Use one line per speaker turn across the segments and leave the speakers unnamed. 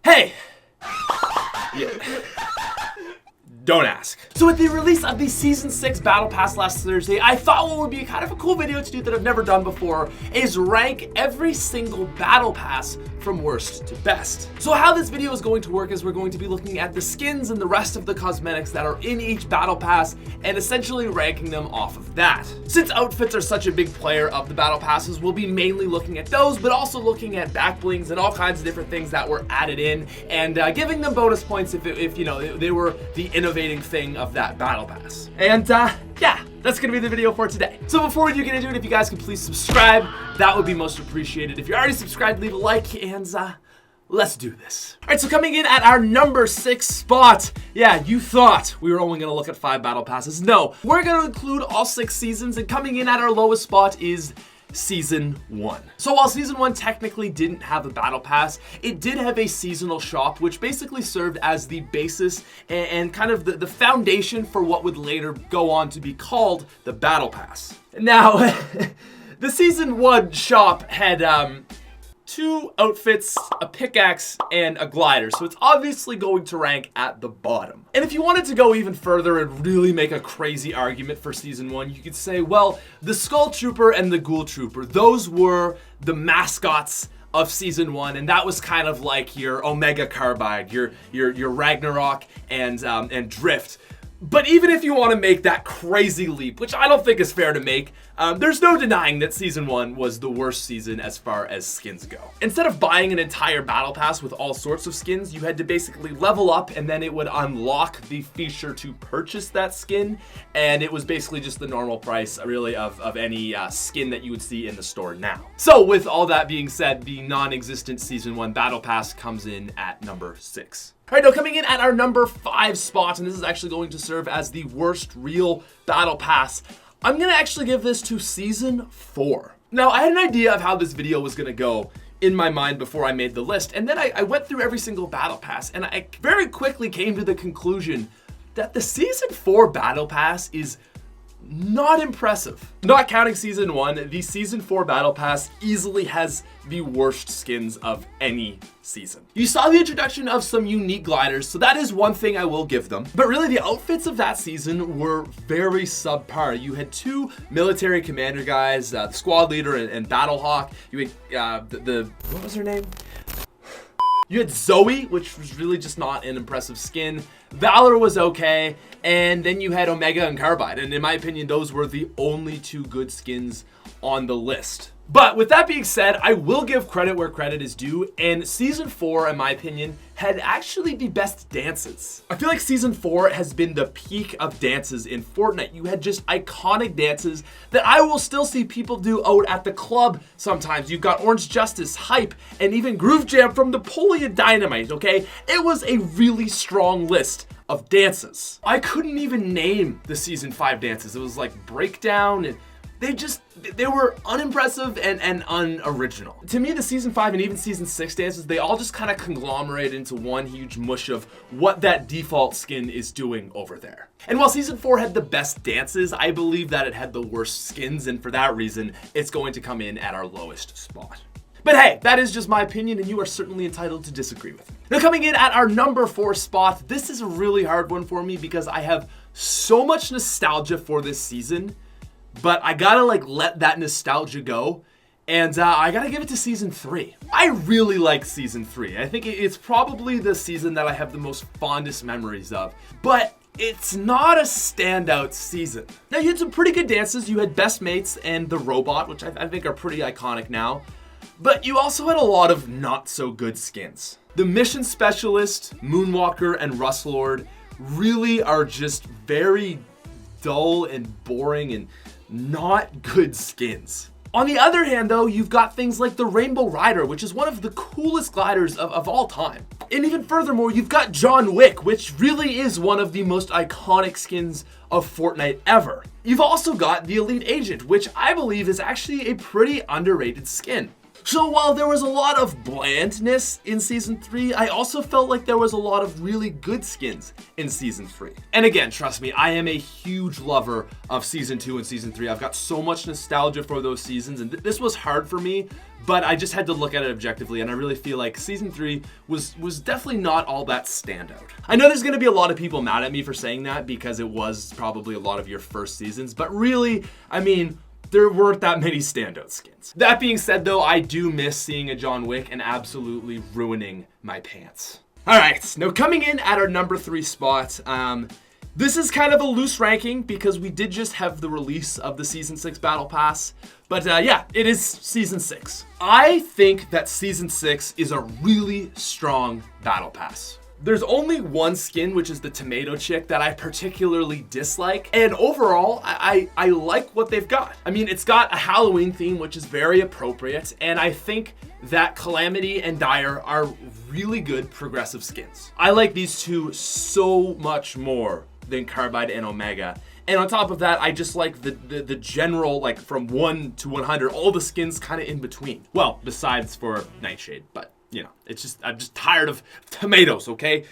Hey! Yeah. Don't ask. So with the release of the Season 6 Battle Pass last Thursday, I thought what would be kind of a cool video to do that I've never done before is rank every single Battle Pass from worst to best. So how this video is going to work is we're going to be looking at the skins and the rest of the cosmetics that are in each Battle Pass and essentially ranking them off of that. Since outfits are such a big player of the Battle Passes, we'll be mainly looking at those, but also looking at back blings and all kinds of different things that were added in and giving them bonus points if you know, they were the innovating thing of that Battle Pass. And yeah, that's gonna be the video for today. So before we do get into it, if you guys could please subscribe, that would be most appreciated. If you're already subscribed, leave a like and let's do this. All right, so coming in at our number 6 spot. Yeah, you thought we were only gonna look at 5 Battle Passes. No, we're gonna include all 6 seasons, and coming in at our lowest spot is Season 1. So while Season 1 technically didn't have a Battle Pass, it did have a seasonal shop, which basically served as the basis and kind of the foundation for what would later go on to be called the Battle Pass. Now, the Season 1 shop had 2 outfits, a pickaxe, and a glider, so it's obviously going to rank at the bottom. And if you wanted to go even further and really make a crazy argument for Season 1, you could say, well, the Skull Trooper and the Ghoul Trooper, those were the mascots of Season 1, and that was kind of like your Omega Carbide, your Ragnarok and Drift. But even if you want to make that crazy leap, which I don't think is fair to make, there's no denying that Season 1 was the worst season as far as skins go. Instead of buying an entire Battle Pass with all sorts of skins, you had to basically level up and then it would unlock the feature to purchase that skin, and it was basically just the normal price, really, of any skin that you would see in the store now. So with all that being said, the non-existent Season 1 Battle Pass comes in at number 6. All right, now coming in at our number 5 spot, and this is actually going to serve as the worst real Battle Pass, I'm gonna actually give this to Season 4. Now, I had an idea of how this video was gonna go in my mind before I made the list, and then I went through every single Battle Pass, and I very quickly came to the conclusion that the Season 4 Battle Pass is not impressive. Not counting Season 1, the Season 4 Battle Pass easily has the worst skins of any season. You saw the introduction of some unique gliders, so that is one thing I will give them. But really, the outfits of that season were very subpar. You had 2 military commander guys, the squad leader and Battlehawk. You had what was her name? You had Zoe, which was really just not an impressive skin. Valor was okay, and then you had Omega and Carbide, and in my opinion, those were the only 2 good skins on the list. But with that being said, I will give credit where credit is due, and Season 4, in my opinion, had actually the best dances. I feel like Season 4 has been the peak of dances in Fortnite. You had just iconic dances that I will still see people do out at the club sometimes. You've got Orange Justice, Hype, and even Groove Jam from Napoleon Dynamite, okay? It was a really strong list of dances. I couldn't even name the Season 5 dances. It was like Breakdown, and they were unimpressive and unoriginal. To me, the Season 5 and even Season 6 dances, they all just kind of conglomerate into one huge mush of what that default skin is doing over there. And while Season 4 had the best dances, I believe that it had the worst skins, and for that reason, it's going to come in at our lowest spot. But hey, that is just my opinion, and you are certainly entitled to disagree with me. Now coming in at our number 4 spot, this is a really hard one for me because I have so much nostalgia for this season, but I gotta let that nostalgia go, and I gotta give it to Season 3. I really like Season 3. I think it's probably the season that I have the most fondest memories of, but it's not a standout season. Now, you had some pretty good dances. You had Best Mates and the Robot, which I think are pretty iconic now, but you also had a lot of not so good skins. The Mission Specialist, Moonwalker, and Rustlord really are just very dull and boring and not good skins. On the other hand, though, you've got things like the Rainbow Rider, which is one of the coolest gliders of all time. And even furthermore, you've got John Wick, which really is one of the most iconic skins of Fortnite ever. You've also got the Elite Agent, which I believe is actually a pretty underrated skin. So while there was a lot of blandness in Season 3, I also felt like there was a lot of really good skins in Season 3. And again, trust me, I am a huge lover of Season 2 and Season 3. I've got so much nostalgia for those seasons, and this was hard for me, but I just had to look at it objectively, and I really feel like Season 3 was definitely not all that standout. I know there's going to be a lot of people mad at me for saying that because it was probably a lot of your first seasons, but really, I mean, there weren't that many standout skins. That being said, though, I do miss seeing a John Wick and absolutely ruining my pants. All right, now coming in at our number 3 spot, this is kind of a loose ranking because we did just have the release of the Season 6 Battle Pass. But yeah, it is Season 6. I think that Season 6 is a really strong Battle Pass. There's only one skin, which is the tomato chick, that I particularly dislike. And overall, I like what they've got. I mean, it's got a Halloween theme, which is very appropriate. And I think that Calamity and Dire are really good progressive skins. I like these two so much more than Carbide and Omega. And on top of that, I just like the general, like from 1 to 100, all the skins kind of in between. Well, besides for Nightshade, but you know, I'm just tired of tomatoes, okay?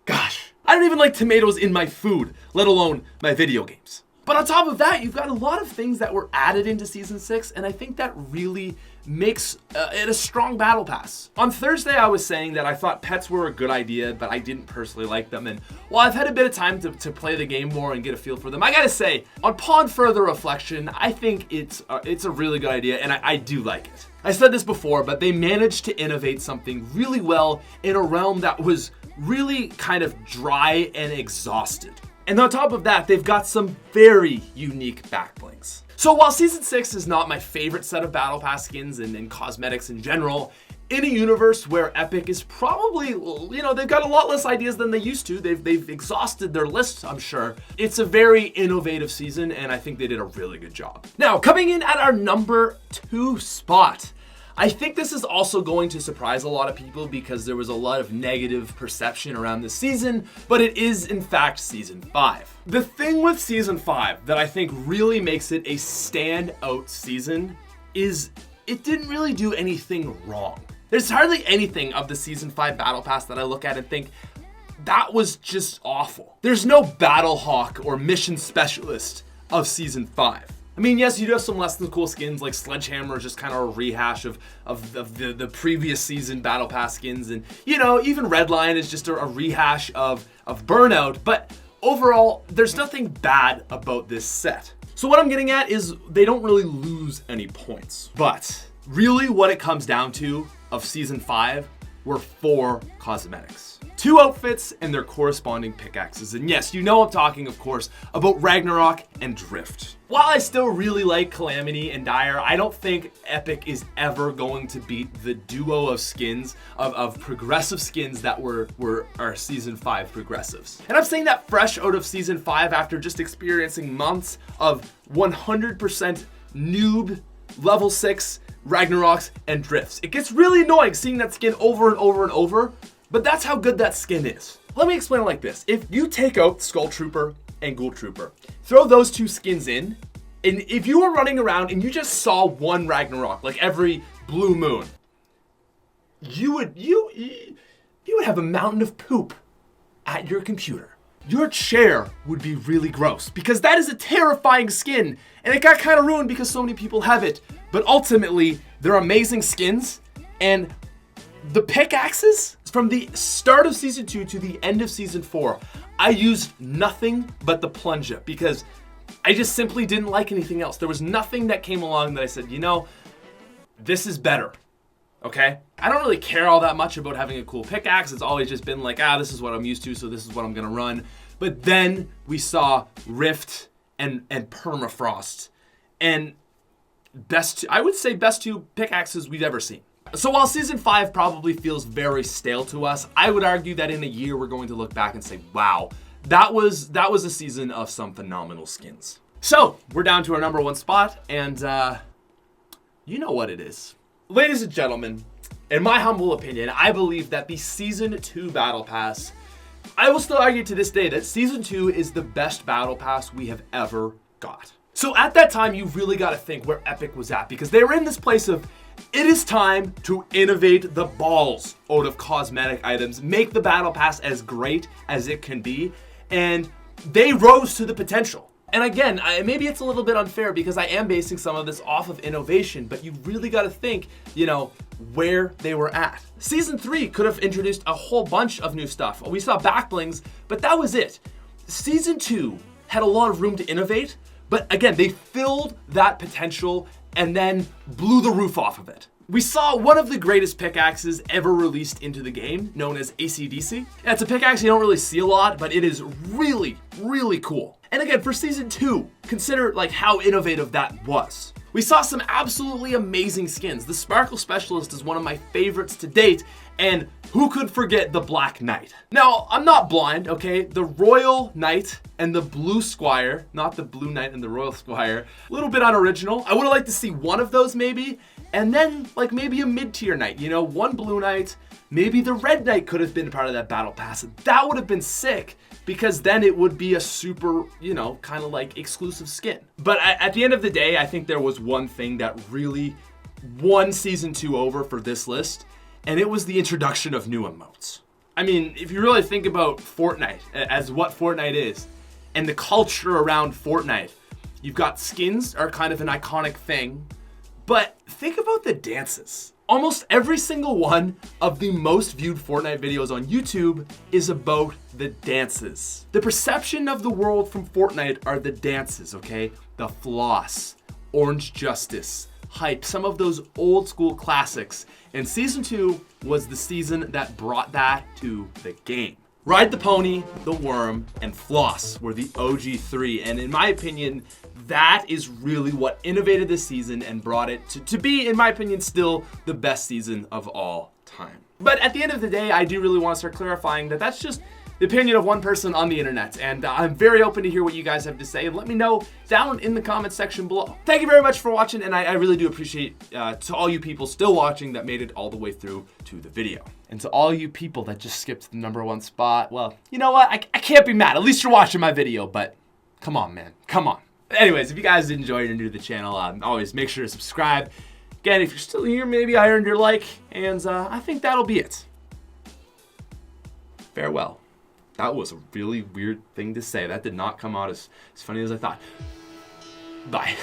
Gosh, I don't even like tomatoes in my food, let alone my video games. But on top of that, you've got a lot of things that were added into Season 6, and I think that really makes it a strong battle pass. On Thursday, I was saying that I thought pets were a good idea, but I didn't personally like them. And while I've had a bit of time to play the game more and get a feel for them, I gotta say, upon further reflection, I think it's a really good idea, and I do like it. I said this before, but they managed to innovate something really well in a realm that was really kind of dry and exhausted. And on top of that, they've got some very unique backblings. So while Season 6 is not my favorite set of Battle Pass skins and cosmetics in general, in a universe where Epic is probably, you know, they've got a lot less ideas than they used to. They've exhausted their list, I'm sure. It's a very innovative season, and I think they did a really good job. Now, coming in at our number 2 spot, I think this is also going to surprise a lot of people because there was a lot of negative perception around this season, but it is in fact Season 5. The thing with Season 5 that I think really makes it a standout season is it didn't really do anything wrong. There's hardly anything of the Season 5 Battle Pass that I look at and think, that was just awful. There's no Battle Hawk or Mission Specialist of Season 5. I mean, yes, you do have some less than cool skins like Sledgehammer is just kind of a rehash of the previous season Battle Pass skins. And, you know, even Redline is just a rehash of Burnout. But overall, there's nothing bad about this set. So what I'm getting at is they don't really lose any points. But really what it comes down to of Season 5 were 4 cosmetics. 2 outfits and their corresponding pickaxes. And yes, you know I'm talking, of course, about Ragnarok and Drift. While I still really like Calamity and Dire, I don't think Epic is ever going to beat the duo of skins, of progressive skins that were our Season 5 progressives. And I'm saying that fresh out of Season 5 after just experiencing months of 100% noob level 6 Ragnaroks and Drifts. It gets really annoying seeing that skin over and over and over, but that's how good that skin is. Let me explain it like this. If you take out Skull Trooper and Ghoul Trooper, throw those 2 skins in, and if you were running around and you just saw one Ragnarok, like every blue moon, you would have a mountain of poop at your computer. Your chair would be really gross because that is a terrifying skin, and it got kind of ruined because so many people have it. But ultimately, they're amazing skins, and the pickaxes, from the start of Season 2 to the end of Season 4, I used nothing but the plunger because I just simply didn't like anything else. There was nothing that came along that I said, you know, this is better, okay? I don't really care all that much about having a cool pickaxe. It's always just been like, this is what I'm used to, so this is what I'm gonna run. But then we Rift and Permafrost, and I would say best 2 pickaxes we've ever seen. So while Season 5 probably feels very stale to us, I would argue that in a year we're going to look back and say, wow, that was a season of some phenomenal skins. So we're down to our number 1 spot, and you know what it is. Ladies and gentlemen, in my humble opinion, I believe that the Season 2 Battle Pass, I will still argue to this day that Season 2 is the best Battle Pass we have ever got. So at that time, you really got to think where Epic was at, because they were in this place of, it is time to innovate the balls out of cosmetic items, make the Battle Pass as great as it can be, and they rose to the potential. And again, maybe it's a little bit unfair because I am basing some of this off of innovation, but you really got to think, where they were at. Season 3 could have introduced a whole bunch of new stuff. We saw backblings, but that was it. Season 2 had a lot of room to innovate, but again, they filled that potential and then blew the roof off of it. We saw one of the greatest pickaxes ever released into the game, known as AC/DC. It's a pickaxe you don't really see a lot, but it is really, really cool. And again, for Season 2, consider how innovative that was. We saw some absolutely amazing skins. The Sparkle Specialist is one of my favorites to date, and who could forget the Black Knight? Now, I'm not blind, okay? The Royal Knight and the Blue Squire, not the Blue Knight and the Royal Squire, a little bit unoriginal. I would have liked to see one of those maybe, and then maybe a mid-tier knight, one Blue Knight, maybe the Red Knight could have been part of that battle pass. That would have been sick, because then it would be a super, kind of exclusive skin. But at the end of the day, I think there was one thing that really won Season 2 over for this list, and it was the introduction of new emotes. I mean, if you really think about Fortnite as what Fortnite is, and the culture around Fortnite, you've got skins are kind of an iconic thing, but think about the dances. Almost every single one of the most viewed Fortnite videos on YouTube is about the dances. The perception of the world from Fortnite are the dances, okay? The floss, Orange Justice, Hype, some of those old school classics. And Season 2 was the season that brought that to the game. Ride the Pony, The Worm, and Floss were the OG 3, and in my opinion, that is really what innovated this season and brought it to be, in my opinion, still the best season of all time. But at the end of the day, I do really want to start clarifying that that's just the opinion of one person on the internet, and I'm very open to hear what you guys have to say, and let me know down in the comments section below. Thank you very much for watching, and I really do appreciate to all you people still watching that made it all the way through to the video. And to all you people that just skipped the #1 spot, well, you know what? I can't be mad. At least you're watching my video, but come on, man. Come on. Anyways, if you guys did enjoy it and new to the channel, always make sure to subscribe. Again, if you're still here, maybe I earned your like, and I think that'll be it. Farewell. That was a really weird thing to say. That did not come out as funny as I thought. Bye.